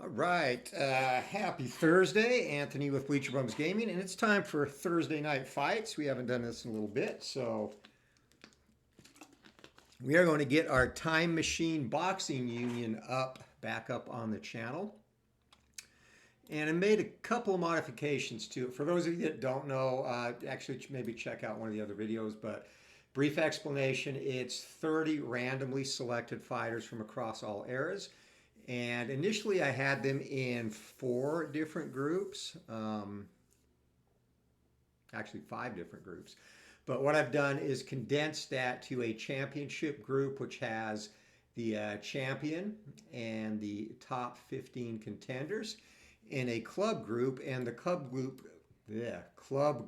All right. Happy Thursday. Anthony with Bleacher Bums Gaming, and it's time for Thursday night fights. We haven't done this in a little bit, so we are going to get our Time Machine Boxing Union back up on the channel. And I made a couple of modifications to it. For those of you that don't know, actually maybe check out one of the other videos, but brief explanation, it's 30 randomly selected fighters from across all eras. And initially I had them in 4 different groups, actually 5 different groups. But what I've done is condensed that to a championship group, which has the champion and the top 15 contenders, in a club group, and the club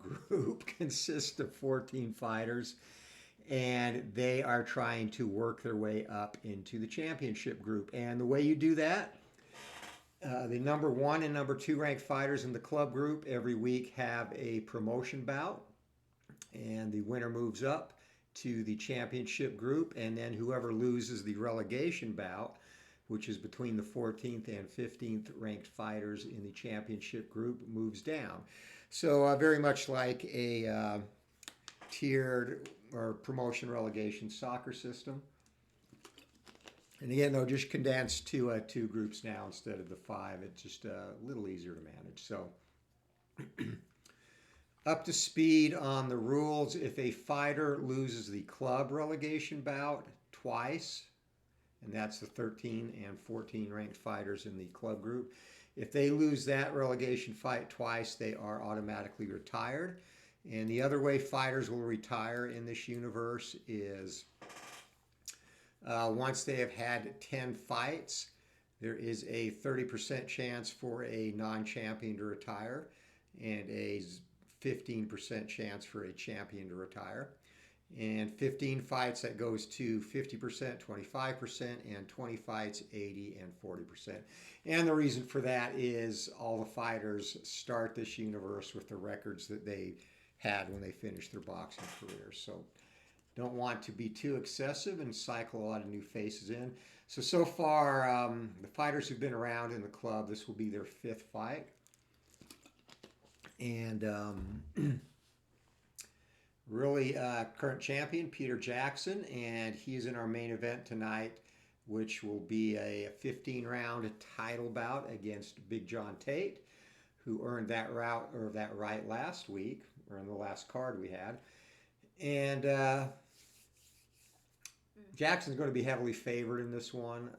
group consists of 14 fighters, and they are trying to work their way up into the championship group. And the way you do that, the number 1 and number 2 ranked fighters in the club group every week have a promotion bout, and the winner moves up to the championship group, and then whoever loses the relegation bout, which is between the 14th and 15th ranked fighters in the championship group, moves down. So very much like a tiered or promotion relegation soccer system. And again, though, just condensed to 2 groups now instead of the 5. It's just a little easier to manage. So up to speed on the rules. If a fighter loses the club relegation bout twice, and that's the 13 and 14 ranked fighters in the club group, if they lose that relegation fight twice, they are automatically retired. And the other way fighters will retire in this universe is once they have had 10 fights, there is a 30% chance for a non-champion to retire and a 15% chance for a champion to retire. And 15 fights, that goes to 50%, 25%, and 20 fights, 80 and 40%. And the reason for that is all the fighters start this universe with the records that they had when they finished their boxing careers. So don't want to be too excessive and cycle a lot of new faces in. So far, the fighters who've been around in the club, this will be their 5th fight. And really current champion Peter Jackson, and he's in our main event tonight, which will be a 15-round title bout against Big John Tate, who earned that right last week, or in the last card we had. And Jackson's going to be heavily favored in this one,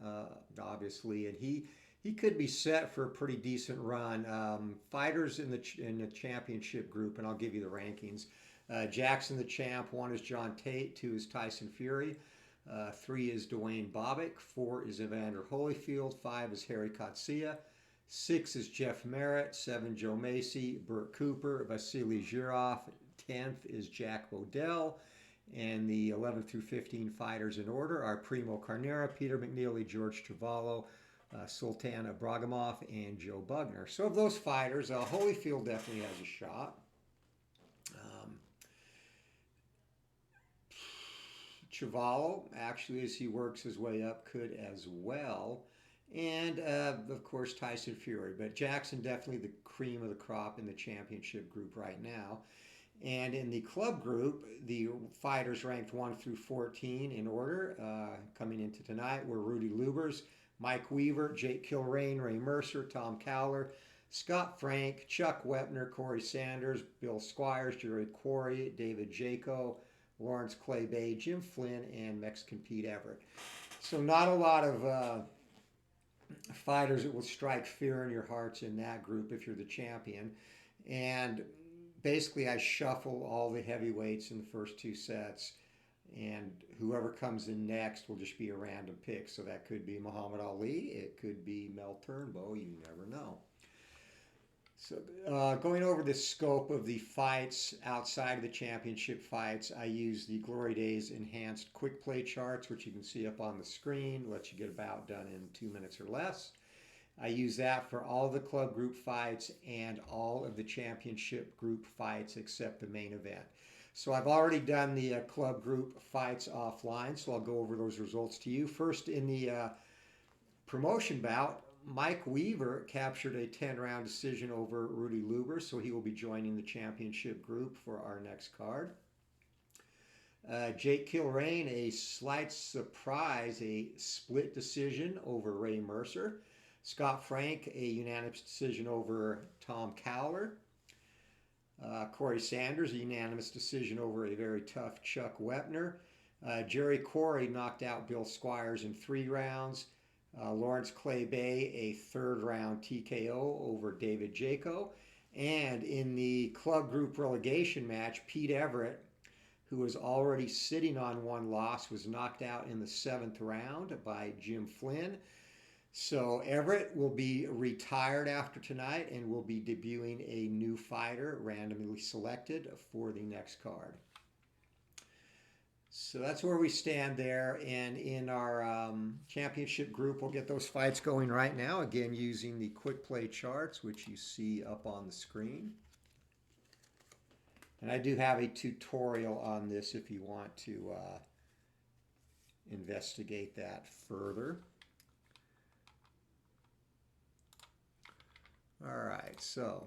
obviously, and he could be set for a pretty decent run. Fighters in the championship group, and I'll give you the rankings. Jackson the champ, 1 is John Tate, 2 is Tyson Fury, 3 is Dwayne Bobick, 4 is Evander Holyfield, 5 is Harry Coetzee, 6 is Jeff Merritt, 7 Joe Macy, Burt Cooper, Vasily Zhirov, 10th is Jack Bodell, and the 11th through 15 fighters in order are Primo Carnera, Peter McNeely, George Travalo, Sultan Abragamov, and Joe Bugner. So of those fighters, Holyfield definitely has a shot. Travalo, actually, as he works his way up, could as well. And, of course, Tyson Fury. But Jackson definitely the cream of the crop in the championship group right now. And in the club group, the fighters ranked 1 through 14 in order coming into tonight were Rudy Lubers, Mike Weaver, Jake Kilrain, Ray Mercer, Tom Cowler, Scott Frank, Chuck Wepner, Corey Sanders, Bill Squires, Jared Quarry, David Jaco, Lawrence Clay Bay, Jim Flynn, and Mexican Pete Everett. So not a lot of fighters that will strike fear in your hearts in that group if you're the champion. And basically I shuffle all the heavyweights in the first 2 sets, and whoever comes in next will just be a random pick. So that could be Muhammad Ali, it could be Mel Turnbow, you never know. So going over the scope of the fights outside of the championship fights, I use the Glory Days enhanced quick play charts, which you can see up on the screen, lets you get a bout done in 2 minutes or less. I use that for all the club group fights and all of the championship group fights except the main event. So I've already done the club group fights offline, so I'll go over those results to you. First, in the promotion bout, Mike Weaver captured a 10-round decision over Rudy Luber, so he will be joining the championship group for our next card. Jake Kilrain, a slight surprise, a split decision over Ray Mercer. Scott Frank, a unanimous decision over Tom Cowler. Corey Sanders, a unanimous decision over a very tough Chuck Wepner. Jerry Corey knocked out Bill Squires in 3 rounds. Lawrence Clay Bay, a 3rd round TKO over David Jaco. And in the club group relegation match, Pete Everett, who was already sitting on 1 loss, was knocked out in the 7th round by Jim Flynn. So Everett will be retired after tonight and will be debuting a new fighter randomly selected for the next card. So that's where we stand there. And in our championship group, we'll get those fights going right now, again using the quick play charts, which you see up on the screen. And I do have a tutorial on this if you want to investigate that further. All right, so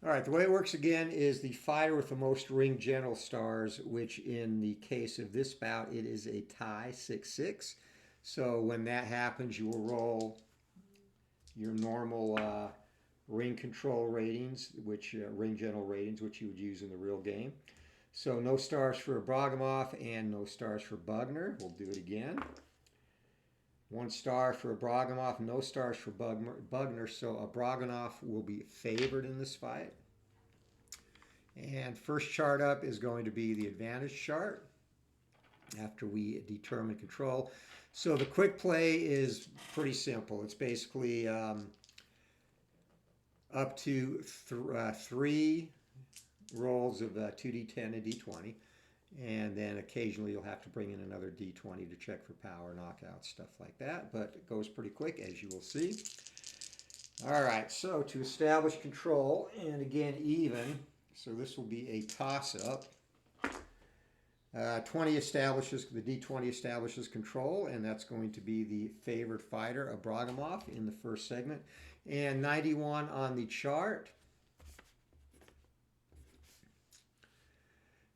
all right, the way it works again is the fighter with the most ring general stars, which in the case of this bout, it is a tie 6-6. So when that happens, you will roll your normal ring control ratings, which ring general ratings, which you would use in the real game. So no stars for Abragamov and no stars for Bugner. We'll do it again. 1 star for Abragamov, no stars for Bugner. So Abragamov will be favored in this fight. And first chart up is going to be the advantage chart after we determine control. So the quick play is pretty simple. It's basically up to 3 rolls of 2d10 and d20, and then occasionally you'll have to bring in another d20 to check for power, knockout, stuff like that, but it goes pretty quick, as you will see. All right, so to establish control, and again even, so this will be a toss-up. 20 establishes, the d20 establishes control, and that's going to be the favored fighter, Abragamov, in the first segment, and 91 on the chart.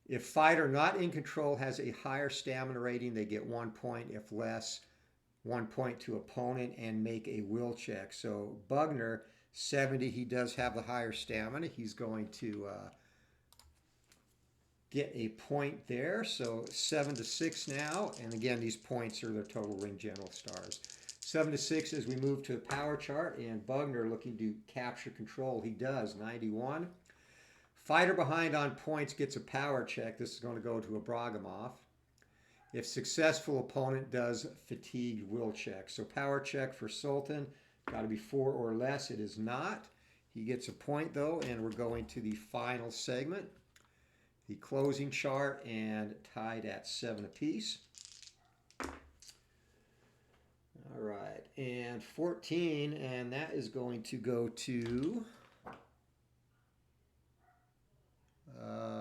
If fighter not in control has a higher stamina rating, they get 1 point. If less, 1 point to opponent and make a will check. So Bugner, 70, he does have the higher stamina. He's going to get a point there. So 7-6 now. And again, these points are their total ring general stars. 7-6 as we move to the power chart. And Bugner looking to capture control. He does, 91. Fighter behind on points gets a power check. This is going to go to Abragamov. If successful, opponent does fatigued will check. So power check for Sultan. Got to be 4 or less. It is not. He gets a point though, and we're going to the final segment. The closing chart, and tied at 7 apiece. All right, and 14, and that is going to go to...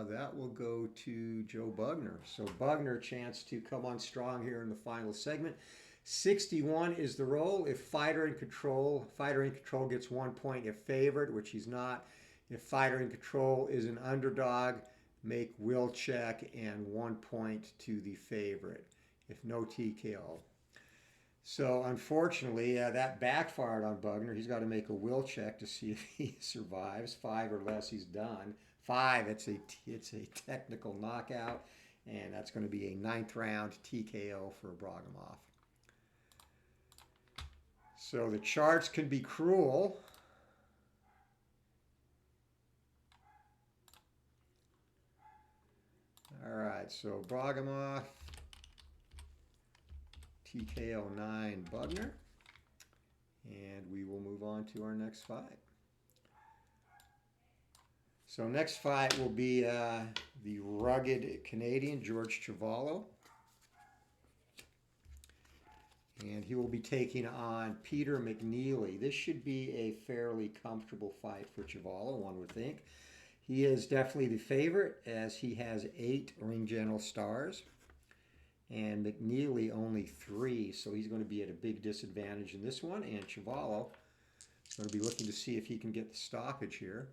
that will go to Joe Bugner. So Bugner, chance to come on strong here in the final segment. 61 is the roll. If fighter in control gets 1 point if favored, which he's not. If fighter in control is an underdog, make will check and 1 point to the favorite. If no, TKO. So unfortunately, that backfired on Bugner. He's got to make a will check to see if he survives. 5 or less, he's done. 5, it's a technical knockout, and that's going to be a 9th round TKO for Abragamov. So the charts can be cruel. All right, so Abragamov, TKO 9 Bugner, and we will move on to our next fight. So next fight will be the rugged Canadian, George Chuvalo. And he will be taking on Peter McNeely. This should be a fairly comfortable fight for Chuvalo, one would think. He is definitely the favorite, as he has 8 ring general stars. and McNeely only 3, so he's going to be at a big disadvantage in this one, and Chavallo is going to be looking to see if he can get the stoppage here.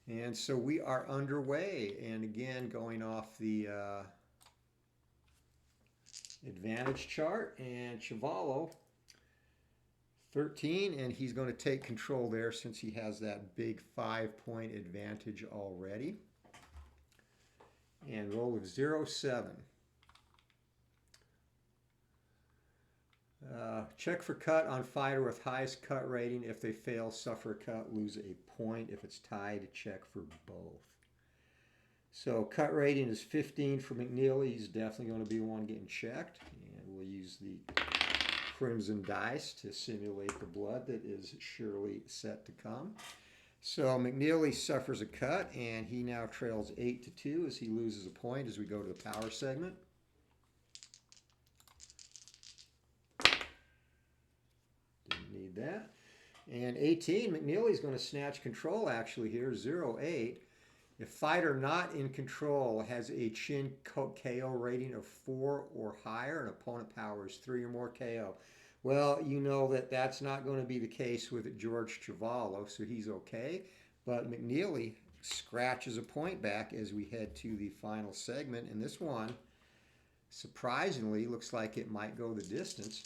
And so we are underway, and again going off the advantage chart, and Chavallo 13, and he's going to take control there since he has that big 5-point advantage already. And roll of 0-7. Check for cut on fighter with highest cut rating. If they fail, suffer a cut, lose a point. If it's tied, check for both. So cut rating is 15 for McNeely. He's definitely going to be one getting checked. And we'll use the crimson dice to simulate the blood that is surely set to come. So McNeely suffers a cut, and he now trails 8-2 as he loses a point as we go to the power segment. Didn't need that. And 18, McNeely's going to snatch control actually here, 0-8. If fighter not in control has a chin KO rating of 4 or higher, and opponent power is 3 or more KO. Well, you know that that's not going to be the case with George Chavallo, so he's okay. But McNeely scratches a point back as we head to the final segment. And this one, surprisingly, looks like it might go the distance.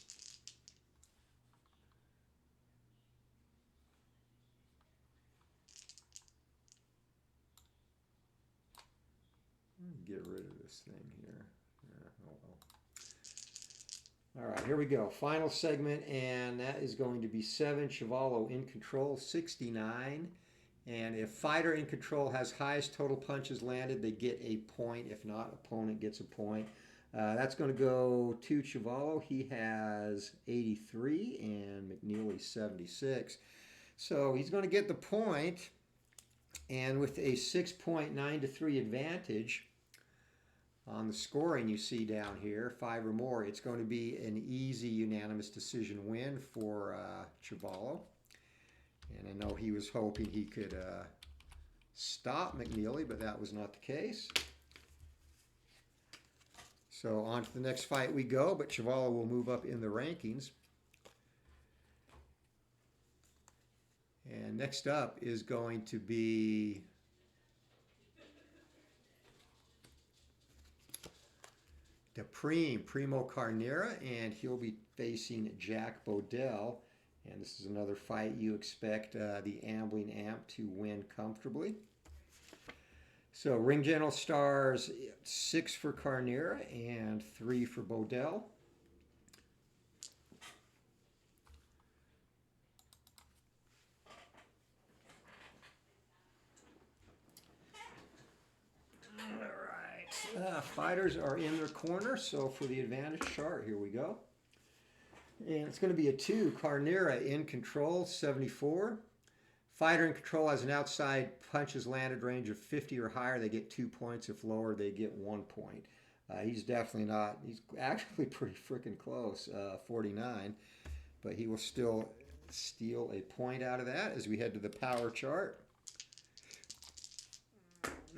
Get rid of this thing here. Oh well. All right, here we go. Final segment, and that is going to be 7. Chavallo in control, 69. And if fighter in control has highest total punches landed, they get a point. If not, opponent gets a point. That's going to go to Chavallo. He has 83 and McNeely 76. So he's going to get the point. And with a 6.9-3 advantage on the scoring you see down here, 5 or more, it's going to be an easy unanimous decision win for Chavallo. And I know he was hoping he could stop McNeely, but that was not the case. So on to the next fight we go, but Chavallo will move up in the rankings. And next up is going to be Primo Carnera, and he'll be facing Jack Bodell. And this is another fight you expect the Ambling Amp to win comfortably. So Ring General stars 6 for Carnera and 3 for Bodell. All right, fighters are in their corner, so for the advantage chart, here we go. And it's going to be a 2. Carnera in control, 74. Fighter in control has an outside punches landed range of 50 or higher. They get 2 points. If lower, they get 1 point. He's definitely not. He's actually pretty freaking close, 49. But he will still steal a point out of that as we head to the power chart.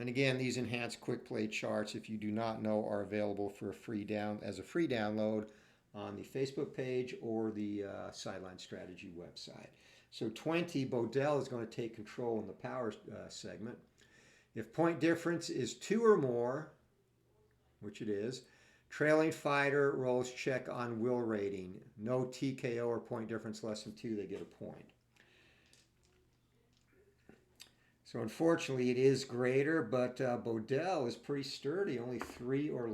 And again, these enhanced quick play charts, if you do not know, are available for a free download on the Facebook page or the Sideline Strategy website. So 20, Bodell is going to take control in the power segment. If point difference is 2 or more, which it is, trailing fighter rolls check on will rating. No TKO or point difference less than 2, they get a point. So unfortunately, it is greater, but Bodell is pretty sturdy. Only 3 or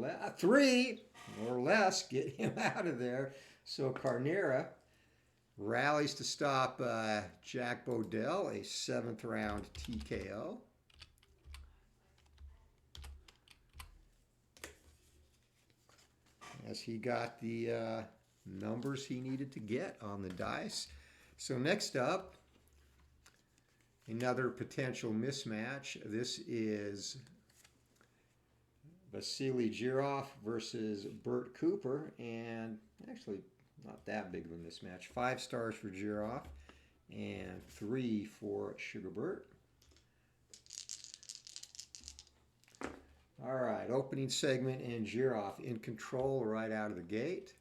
less get him out of there. So Carnera rallies to stop Jack Bodell, a 7th round TKO. As he got the numbers he needed to get on the dice. So next up, another potential mismatch. This is Vasily Girov versus Bert Cooper, and actually not that big of a mismatch. 5 stars for Girov and 3 for Sugar Bert. All right, opening segment and Giroff in control right out of the gate.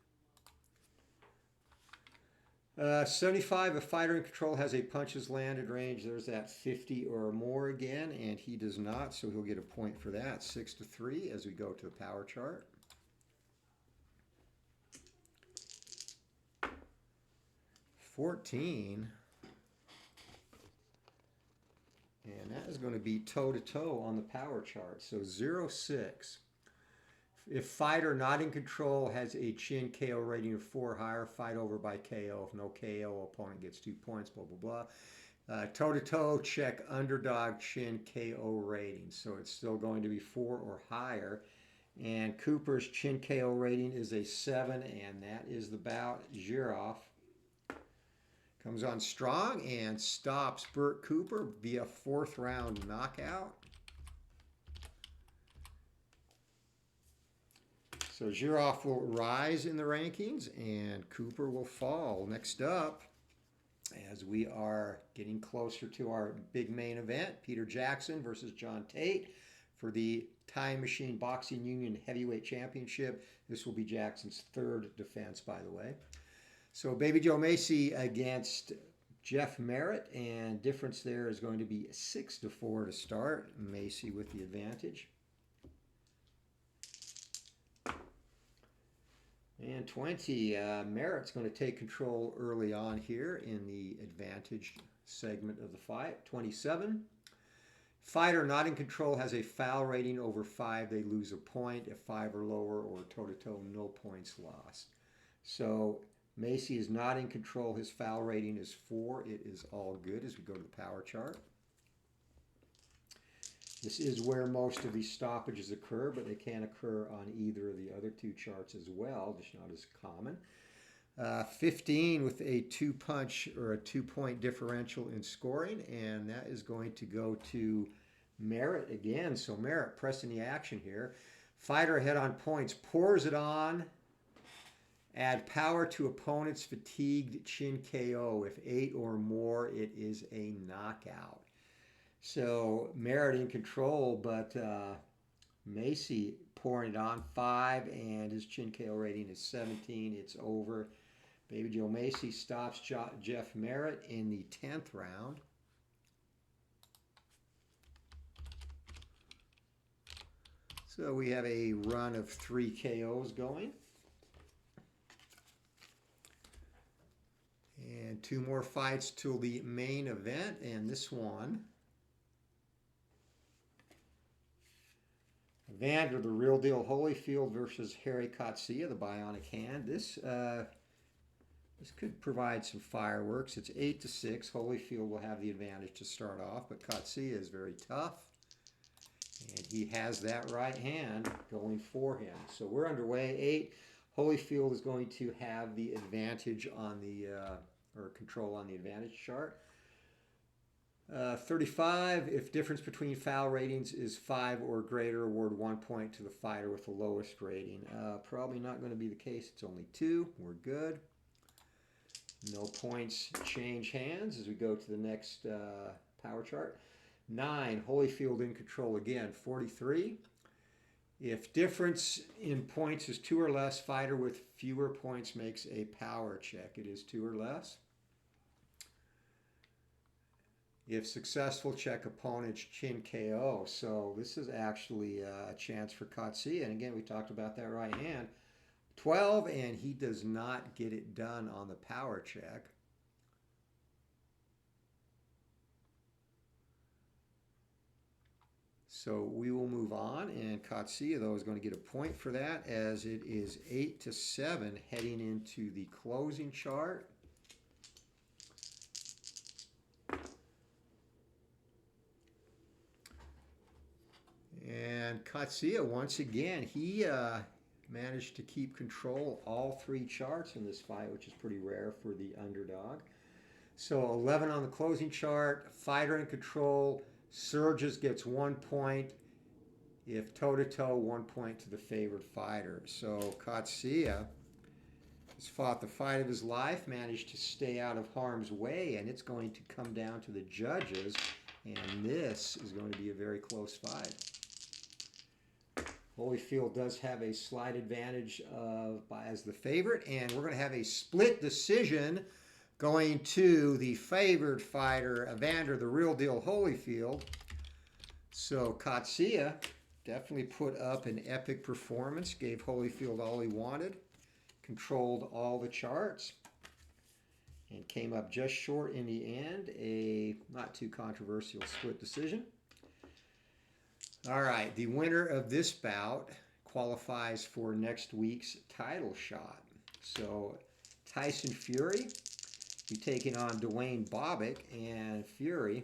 75, a fighter in control has a punches landed range. There's that 50 or more again, and he does not, so he'll get a point for that. 6-3 as we go to the power chart. $14, and that is going to be toe-to-toe on the power chart. So 0-6. If fighter not in control has a chin KO rating of 4 or higher, fight over by KO. If no KO, opponent gets 2 points, blah, blah, blah. Toe-to-toe, check underdog chin KO rating. So it's still going to be 4 or higher. And Cooper's chin KO rating is a 7, and that is the bout. Giroff comes on strong and stops Burt Cooper via 4th round knockout. So Giroff will rise in the rankings and Cooper will fall. Next up, as we are getting closer to our big main event, Peter Jackson versus John Tate for the Time Machine Boxing Union Heavyweight Championship. This will be Jackson's 3rd defense, by the way. So Baby Joe Macy against Jeff Merritt, and difference there is going to be 6-4 to start. Macy with the advantage. And 20, Merritt's going to take control early on here in the advantage segment of the fight. 27, fighter not in control has a foul rating over 5. They lose a point. If 5 or lower or toe-to-toe, no points lost. So Macy is not in control. His foul rating is 4. It is all good as we go to the power chart. This is where most of these stoppages occur, but they can occur on either of the other 2 charts as well, just not as common. 15 with a 2-punch or a 2-point differential in scoring, and that is going to go to Merritt again. So Merritt pressing the action here. Fighter ahead on points, pours it on. Add power to opponent's fatigued chin KO. If 8 or more, it is a knockout. So Merritt in control, but Macy pouring it on 5, and his chin KO rating is 17. It's over. Baby Joe Macy stops Jeff Merritt in the 10th round. So we have a run of 3 KOs going. And 2 more fights till the main event, and this one, Evander, the real deal Holyfield versus Harry Coetzee, the bionic hand. This could provide some fireworks. It's 8-6. Holyfield will have the advantage to start off, but Coetzee is very tough, and he has that right hand going for him. So we're underway. 8. Holyfield is going to have the advantage on the or control on the advantage chart. 35, if difference between foul ratings is 5 or greater, award 1 point to the fighter with the lowest rating. Probably not going to be the case. It's only 2. We're good. No points change hands as we go to the next power chart. 9, Holyfield in control again. 43, if difference in points is 2 or less, fighter with fewer points makes a power check. It is 2 or less. If successful, check opponent's chin KO. So this is actually a chance for Coetzee. And again, we talked about that right hand. 12, and he does not get it done on the power check. So we will move on, and Coetzee, though, is going to get a point for that, as it is 8-7 heading into the closing chart. And Coetzee, once again, he managed to keep control all 3 charts in this fight, which is pretty rare for the underdog. So 11 on the closing chart, fighter in control, surges, gets 1 point. If toe-to-toe, 1 point to the favored fighter. So Coetzee has fought the fight of his life, managed to stay out of harm's way, and it's going to come down to the judges, and this is going to be a very close fight. Holyfield does have a slight advantage as the favorite, and we're going to have a split decision going to the favored fighter, Evander, the real deal Holyfield. So Katsuya definitely put up an epic performance, gave Holyfield all he wanted, controlled all the charts, and came up just short in the end. A not too controversial split decision. All right, the winner of this bout qualifies for next week's title shot. So Tyson Fury be taking on Dwayne Bobick, and Fury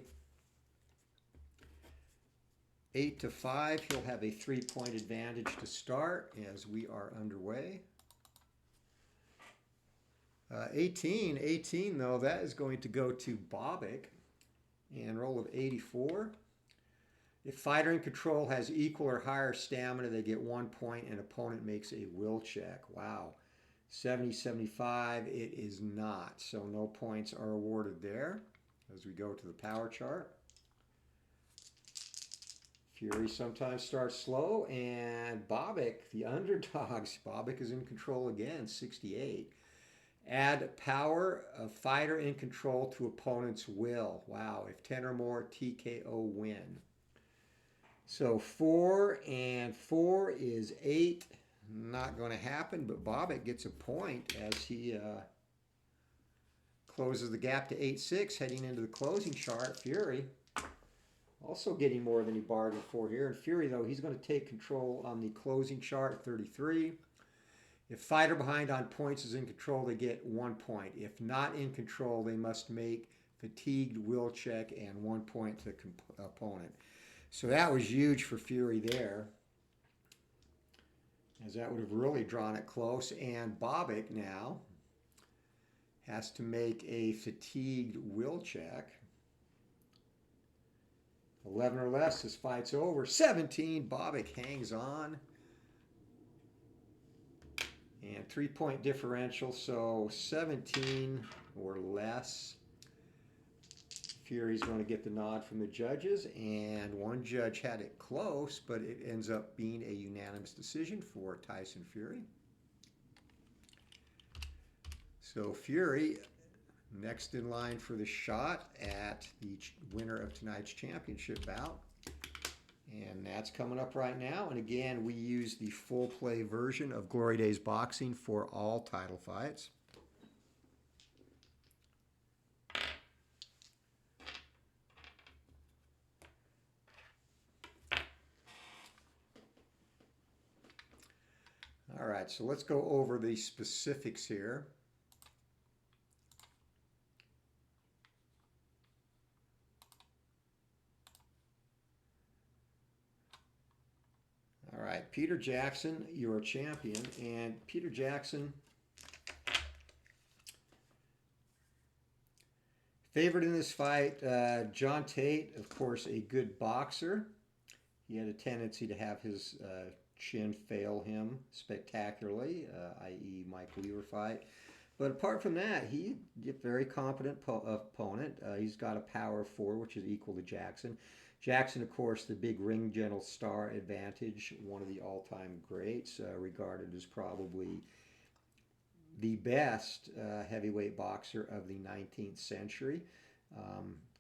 8-5. He'll have a 3-point advantage to start as we are underway. 18 though, that is going to go to Bobick, and roll of 84. If fighter in control has equal or higher stamina, they get 1 point, and opponent makes a will check. Wow. 70-75, it is not. So no points are awarded there as we go to the power chart. Fury sometimes starts slow, and Bobick, the underdogs, Bobick is in control again, 68. Add power of fighter in control to opponent's will. Wow, if 10 or more, TKO win. So 4 and 4 is 8. Not going to happen, but Bobick gets a point as he closes the gap to 8-6, heading into the closing chart. Fury also getting more than he bargained for here. And Fury, though, he's going to take control on the closing chart, 33. If fighter behind on points is in control, they get 1 point. If not in control, they must make fatigued will check and 1 point to opponent. So that was huge for Fury there, as that would have really drawn it close. And Bobick now has to make a fatigued will check. 11 or less, this fight's over. 17, Bobick hangs on. And 3-point differential, so 17 or less. Fury's going to get the nod from the judges, and one judge had it close, but it ends up being a unanimous decision for Tyson Fury. So Fury next in line for the shot at the winner of tonight's championship bout. And that's coming up right now. And again, we use the full play version of Glory Days Boxing for all title fights. All right, so let's go over the specifics here. All right, Peter Jackson, you're a champion. And Peter Jackson, favored in this fight, John Tate, of course, a good boxer. He had a tendency to have his chin fail him spectacularly, i.e. Mike Weaver fight. But apart from that, he's a very competent opponent. He's got a power of 4, which is equal to Jackson. Jackson, of course, the big ring general star advantage, one of the all-time greats, regarded as probably the best heavyweight boxer of the 19th century,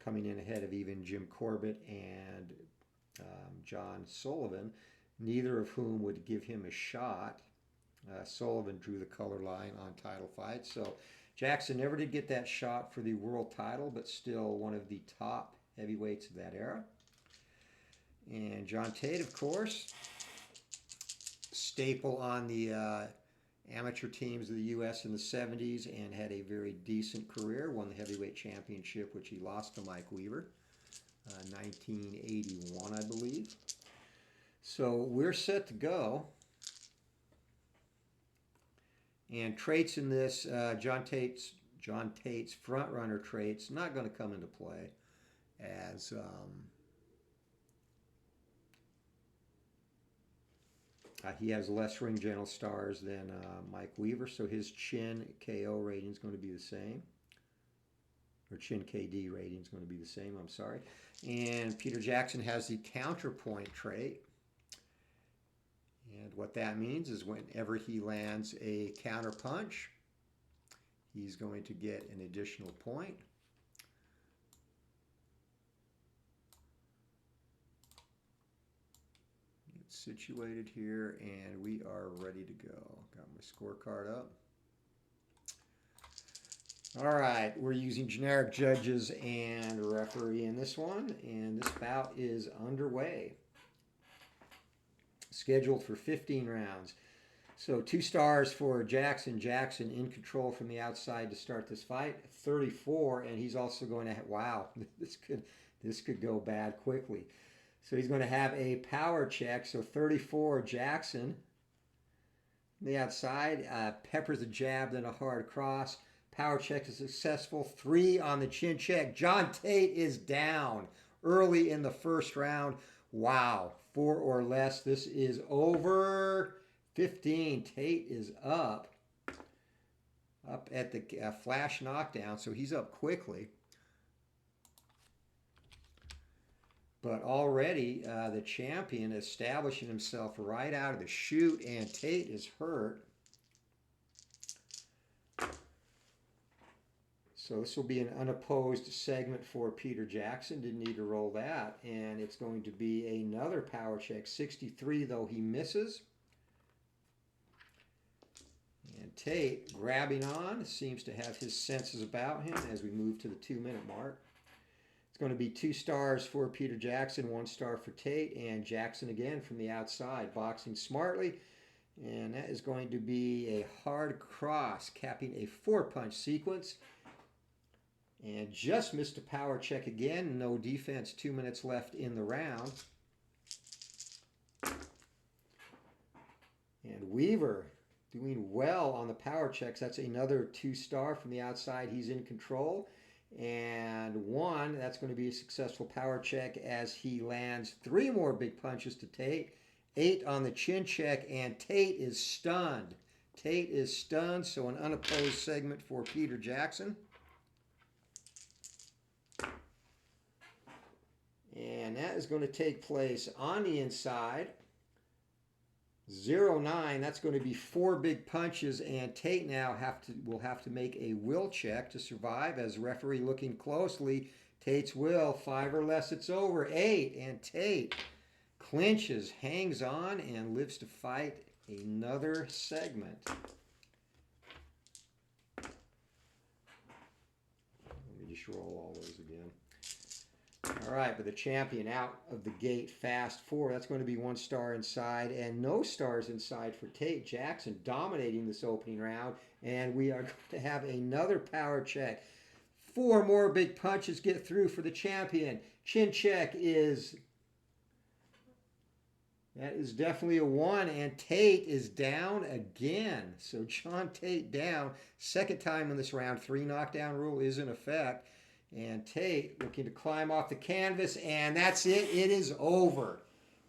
coming in ahead of even Jim Corbett and John Sullivan, neither of whom would give him a shot. Sullivan drew the color line on title fights. So Jackson never did get that shot for the world title, but still one of the top heavyweights of that era. And John Tate, of course, staple on the amateur teams of the U.S. in the 70s and had a very decent career, won the heavyweight championship, which he lost to Mike Weaver, 1981, I believe. So we're set to go. And traits in this, John Tate's front-runner traits not going to come into play, as he has less ring general stars than Mike Weaver, so his chin KO rating is going to be the same. Or chin KD rating is going to be the same, I'm sorry. And Peter Jackson has the counterpoint trait. And what that means is whenever he lands a counter punch, he's going to get an additional point. It's situated here, and we are ready to go. Got my scorecard up. All right, we're using generic judges and referee in this one, and this bout is underway. Scheduled for 15 rounds. So 2 stars for Jackson. Jackson in control from the outside to start this fight. 34, and he's also going to, wow, this could go bad quickly. So he's going to have a power check. So 34, Jackson. On the outside, peppers a jab, then a hard cross. Power check is successful. 3 on the chin check. John Tate is down early in the first round. Wow, 4 or less. This is over. 15. Tate is up at the flash knockdown, so he's up quickly. But already the champion establishing himself right out of the chute, and Tate is hurt. So this will be an unopposed segment for Peter Jackson. Didn't need to roll that. And it's going to be another power check. 63, though he misses. And Tate, grabbing on, seems to have his senses about him as we move to the 2-minute mark. It's going to be 2 stars for Peter Jackson, 1 star for Tate, and Jackson again from the outside, boxing smartly. And that is going to be a hard cross, capping a 4-punch sequence. And just missed a power check again. No defense, 2 minutes left in the round. And Weaver doing well on the power checks. That's another 2 star from the outside. He's in control. And 1, that's going to be a successful power check as he lands 3 more big punches to Tate. 8 on the chin check, and Tate is stunned. Tate is stunned, so an unopposed segment for Peter Jackson. And that is going to take place on the inside. 0-9, that's going to be 4 big punches, and Tate now will have to make a will check to survive as referee looking closely. Tate's will, 5 or less, it's over. 8, and Tate clinches, hangs on, and lives to fight another segment. Let me just roll all those again. All right, but the champion out of the gate fast. 4, that's going to be 1 star inside, and no stars inside for Tate. Jackson dominating this opening round, and we are going to have another power check. 4 more big punches get through for the champion. Chin check is, that is definitely a 1, and Tate is down again. So John Tate down, 2nd time in this round. 3 knockdown rule is in effect. And Tate looking to climb off the canvas, and that's it. It is over.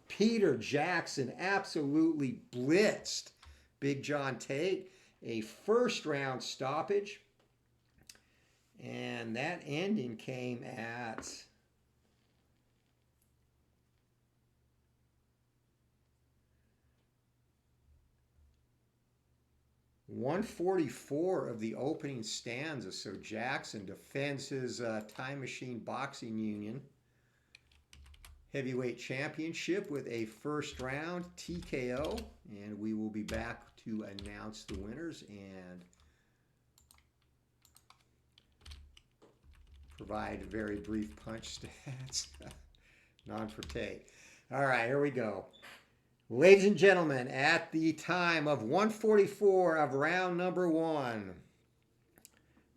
Peter Jackson absolutely blitzed Big John Tate. A 1st round stoppage. And that ending came at 144 of the opening stanza. So Jackson defends his Time Machine Boxing Union Heavyweight Championship with a 1st round TKO. And we will be back to announce the winners and provide very brief punch stats. None for Tate. All right, here we go. Ladies and gentlemen, at the time of 144 of round number 1,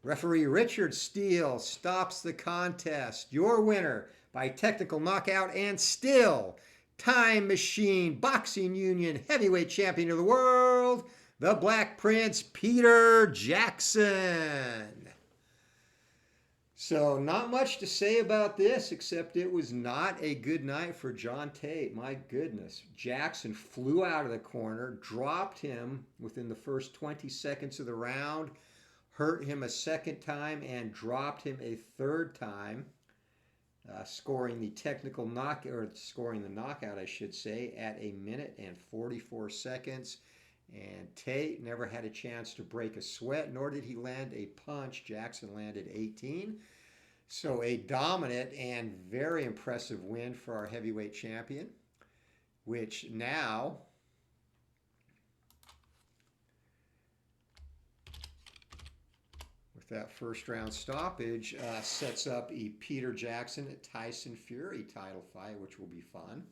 referee Richard Steele stops the contest. Your winner by technical knockout and still Time Machine Boxing Union Heavyweight Champion of the World, the Black Prince, Peter Jackson. So not much to say about this, except it was not a good night for John Tate. My goodness. Jackson flew out of the corner, dropped him within the first 20 seconds of the round, hurt him a 2nd time, and dropped him a 3rd time. scoring the technical knock, or scoring the knockout, I should say, at 1:44. And Tate never had a chance to break a sweat, nor did he land a punch. Jackson landed 18. So a dominant and very impressive win for our heavyweight champion, which now that first round stoppage sets up a Peter Jackson-Tyson Fury title fight, which will be fun.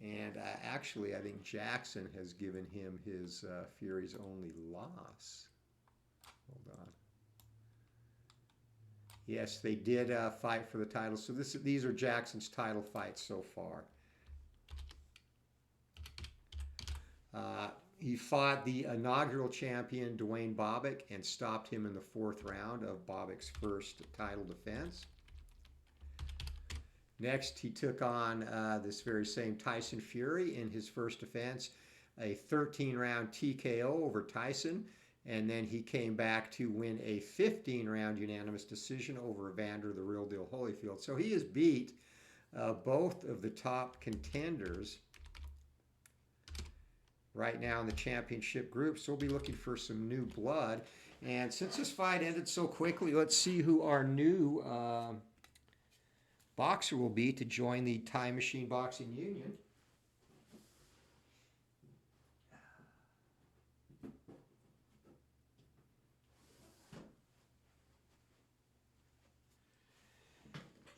And actually, I think Jackson has given him his Fury's only loss. Hold on. Yes, they did fight for the title. So these are Jackson's title fights so far. He fought the inaugural champion, Dwayne Bobick, and stopped him in the 4th round of Bobick's first title defense. Next, he took on this very same Tyson Fury in his first defense, a 13-round TKO over Tyson, and then he came back to win a 15-round unanimous decision over Evander the Real Deal Holyfield. So he has beat both of the top contenders right now in the championship group. So we'll be looking for some new blood. And since this fight ended so quickly, let's see who our new boxer will be to join the Time Machine Boxing Union.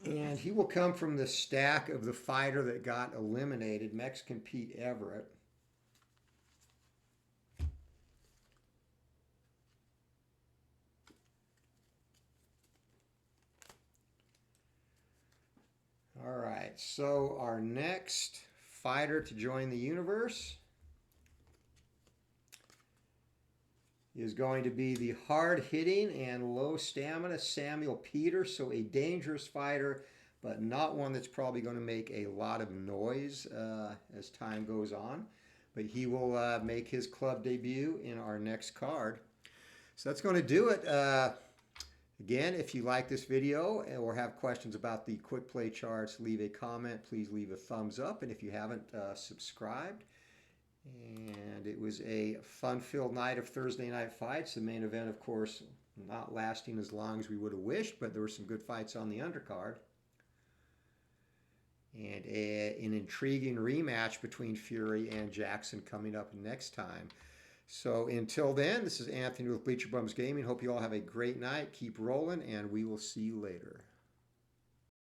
And he will come from the stack of the fighter that got eliminated, Mexican Pete Everett. All right, so our next fighter to join the universe is going to be the hard-hitting and low stamina Samuel Peters. So a dangerous fighter, but not one that's probably going to make a lot of noise as time goes on. But he will make his club debut in our next card. So that's going to do it. Again, if you like this video or have questions about the quick play charts, leave a comment. Please leave a thumbs up. And if you haven't subscribed. And it was a fun-filled night of Thursday night fights. The main event, of course, not lasting as long as we would have wished, but there were some good fights on the undercard. And an intriguing rematch between Fury and Jackson coming up next time. So until then, this is Anthony with Bleacher Bums Gaming. Hope you all have a great night. Keep rolling, and we will see you later.